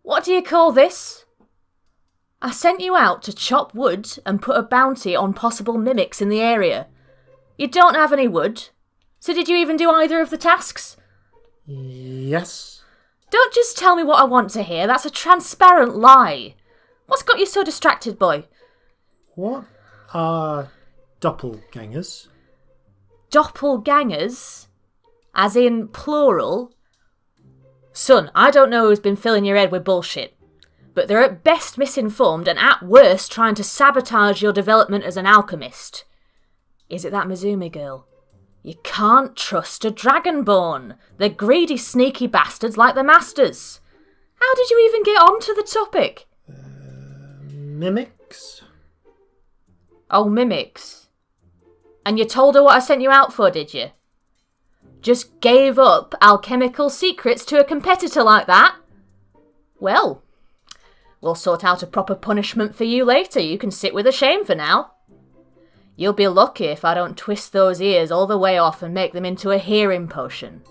What do you call this? I sent you out to chop wood and put a bounty on possible mimics in the area. You don't have any wood, so did you even do either of the tasks? Yes. Don't just tell me what I want to hear, that's a transparent lie. What's got you so distracted, boy? What are doppelgangers? Doppelgangers? As in plural? Son, I don't know who's been filling your head with bullshit, but they're at best misinformed and at worst trying to sabotage your development as an alchemist. Is it that Mizumi girl? You can't trust a dragonborn. They're greedy, sneaky bastards like the masters. How did you even get onto the topic? Mimics? Oh, mimics. And you told her what I sent you out for, did you? Just gave up alchemical secrets to a competitor like that? Well, we'll sort out a proper punishment for you later. You can sit with the shame for now. You'll be lucky if I don't twist those ears all the way off and make them into a hearing potion.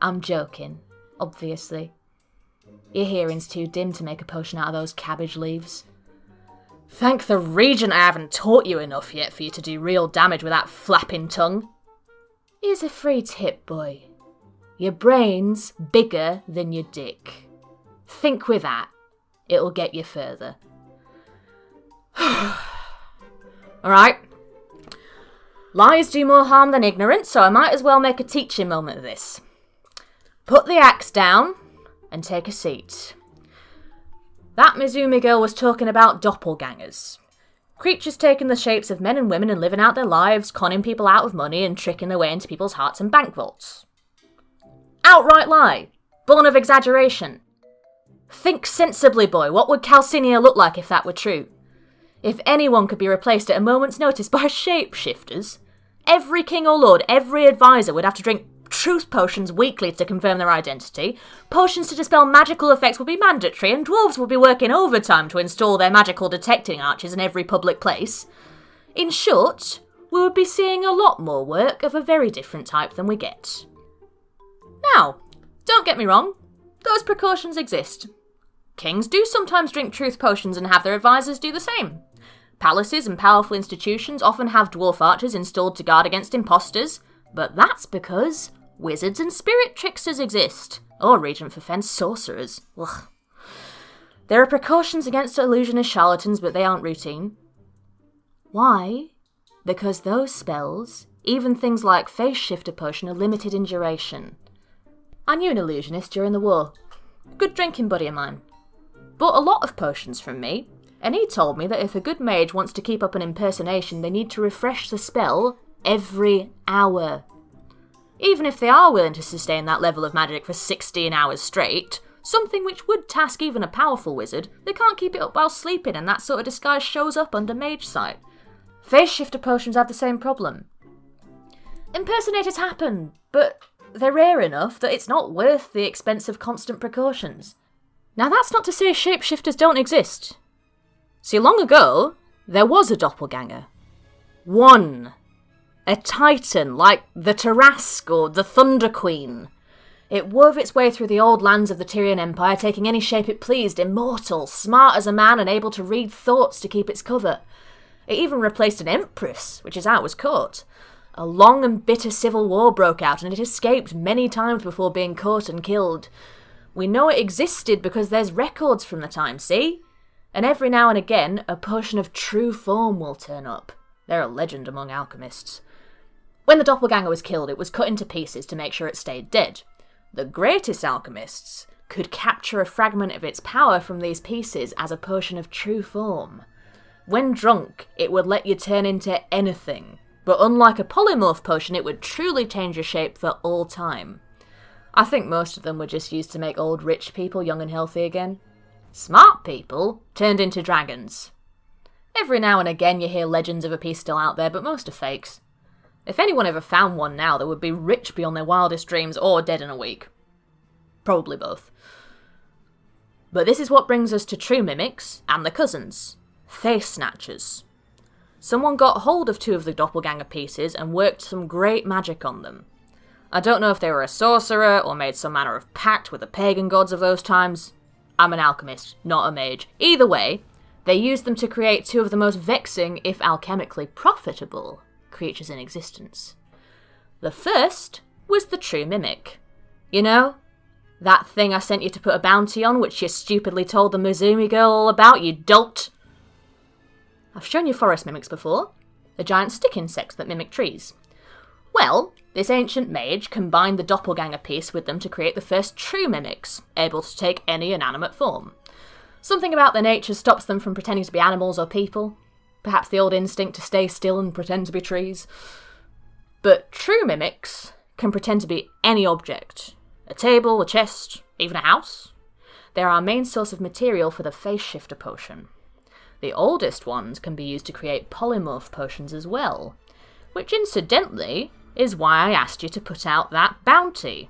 I'm joking, obviously. Your hearing's too dim to make a potion out of those cabbage leaves. Thank the Regent I haven't taught you enough yet for you to do real damage with that flapping tongue. Here's a free tip, boy. Your brain's bigger than your dick. Think with that. It'll get you further. Alright. Lies do more harm than ignorance, so I might as well make a teaching moment of this. Put the axe down and take a seat. That Mizumi girl was talking about doppelgangers. Creatures taking the shapes of men and women and living out their lives, conning people out of money and tricking their way into people's hearts and bank vaults. Outright lie. Born of exaggeration. Think sensibly, boy. What would Calcinia look like if that were true? If anyone could be replaced at a moment's notice by shapeshifters, every king or lord, every advisor would have to drink truth potions weekly to confirm their identity, potions to dispel magical effects would be mandatory, and dwarves would be working overtime to install their magical detecting arches in every public place. In short, we would be seeing a lot more work of a very different type than we get. Now, don't get me wrong, those precautions exist. Kings do sometimes drink truth potions and have their advisors do the same. Palaces and powerful institutions often have dwarf archers installed to guard against imposters, but that's because wizards and spirit tricksters exist, or Regent for Fence sorcerers. Ugh. There are precautions against illusionist charlatans, but they aren't routine. Why? Because those spells, even things like Face Shifter Potion, are limited in duration. I knew an illusionist during the war. Good drinking buddy of mine. Bought a lot of potions from me, and he told me that if a good mage wants to keep up an impersonation, they need to refresh the spell every hour. Even if they are willing to sustain that level of magic for 16 hours straight, something which would task even a powerful wizard, they can't keep it up while sleeping, and that sort of disguise shows up under mage sight. Face shifter potions have the same problem. Impersonators happen, but they're rare enough that it's not worth the expense of constant precautions. Now that's not to say shapeshifters don't exist. See, long ago, there was a doppelganger. One. A titan like the Tarask or the Thunder Queen. It wove its way through the old lands of the Tyrian Empire, taking any shape it pleased, immortal, smart as a man and able to read thoughts to keep its cover. It even replaced an empress, which is how it was caught. A long and bitter civil war broke out, and it escaped many times before being caught and killed. We know it existed because there's records from the time, see? And every now and again, a potion of true form will turn up. They're a legend among alchemists. When the doppelganger was killed, it was cut into pieces to make sure it stayed dead. The greatest alchemists could capture a fragment of its power from these pieces as a potion of true form. When drunk, it would let you turn into anything, but unlike a polymorph potion, it would truly change your shape for all time. I think most of them were just used to make old rich people young and healthy again. Smart people turned into dragons. Every now and again you hear legends of a piece still out there, but most are fakes. If anyone ever found one now, they would be rich beyond their wildest dreams or dead in a week. Probably both. But this is what brings us to true mimics and the cousins, face snatchers. Someone got hold of 2 of the doppelganger pieces and worked some great magic on them. I don't know if they were a sorcerer or made some manner of pact with the pagan gods of those times. I'm an alchemist, not a mage. Either way, they used them to create two of the most vexing, if alchemically profitable, creatures in existence. The first was the true mimic. You know, that thing I sent you to put a bounty on, which you stupidly told the Mizumi girl all about, you dolt. I've shown you forest mimics before, the giant stick insects that mimic trees. Well, this ancient mage combined the doppelganger piece with them to create the first true mimics, able to take any inanimate form. Something about their nature stops them from pretending to be animals or people. Perhaps the old instinct to stay still and pretend to be trees. But true mimics can pretend to be any object. A table, a chest, even a house. They're our main source of material for the face shifter potion. The oldest ones can be used to create polymorph potions as well, which incidentally is why I asked you to put out that bounty.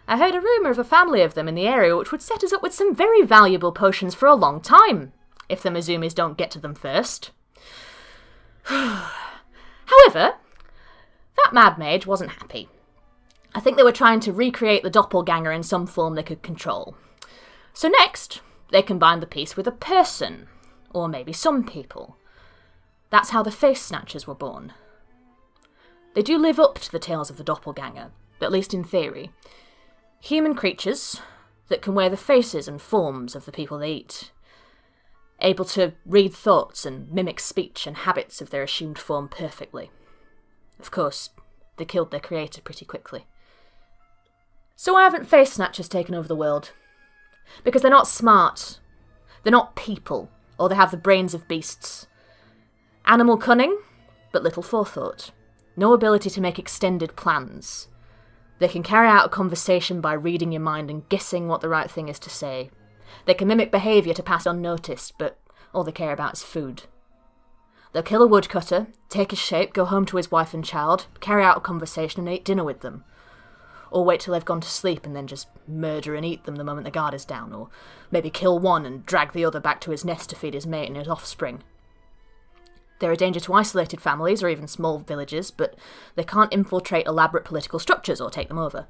I heard a rumour of a family of them in the area which would set us up with some very valuable potions for a long time, if the Mizumis don't get to them first. However, that mad mage wasn't happy. I think they were trying to recreate the doppelganger in some form they could control. So next, they combined the piece with a person, or maybe some people. That's how the face snatchers were born. They do live up to the tales of the doppelganger, at least in theory. Human creatures that can wear the faces and forms of the people they eat. Able to read thoughts and mimic speech and habits of their assumed form perfectly. Of course, they killed their creator pretty quickly. So why haven't face snatchers taken over the world? Because they're not smart. They're not people, or they have the brains of beasts. Animal cunning, but little forethought. No ability to make extended plans. They can carry out a conversation by reading your mind and guessing what the right thing is to say. They can mimic behaviour to pass unnoticed, but all they care about is food. They'll kill a woodcutter, take his shape, go home to his wife and child, carry out a conversation and eat dinner with them. Or wait till they've gone to sleep and then just murder and eat them the moment the guard is down, or maybe kill one and drag the other back to his nest to feed his mate and his offspring. They're a danger to isolated families or even small villages, but they can't infiltrate elaborate political structures or take them over.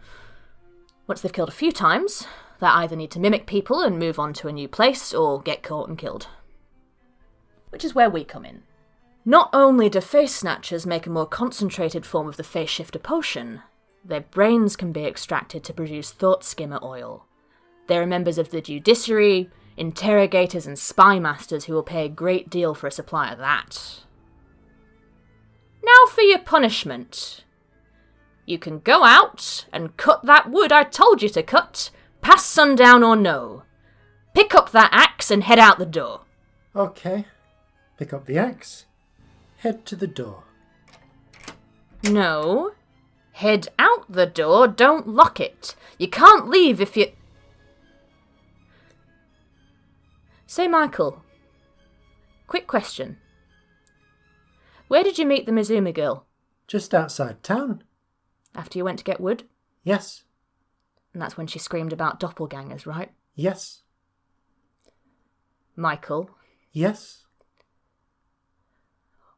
Once they've killed a few times, they either need to mimic people and move on to a new place, or get caught and killed. Which is where we come in. Not only do face snatchers make a more concentrated form of the face shifter potion, their brains can be extracted to produce thought skimmer oil. They are members of the judiciary, interrogators and spy masters who will pay a great deal for a supply of that. Now for your punishment. You can go out and cut that wood I told you to cut, past sundown or no. Pick up that axe and head out the door. Okay. Pick up the axe. Head to the door. No. Head out the door, don't lock it. You can't leave if you... Say, Michael. Quick question. Where did you meet the Mizumi girl? Just outside town. After you went to get wood? Yes. And that's when she screamed about doppelgangers, right? Yes. Michael. Yes.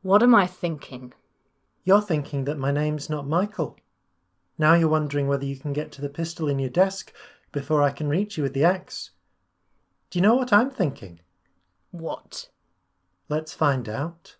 What am I thinking? You're thinking that my name's not Michael. Now you're wondering whether you can get to the pistol in your desk before I can reach you with the axe. Do you know what I'm thinking? What? Let's find out.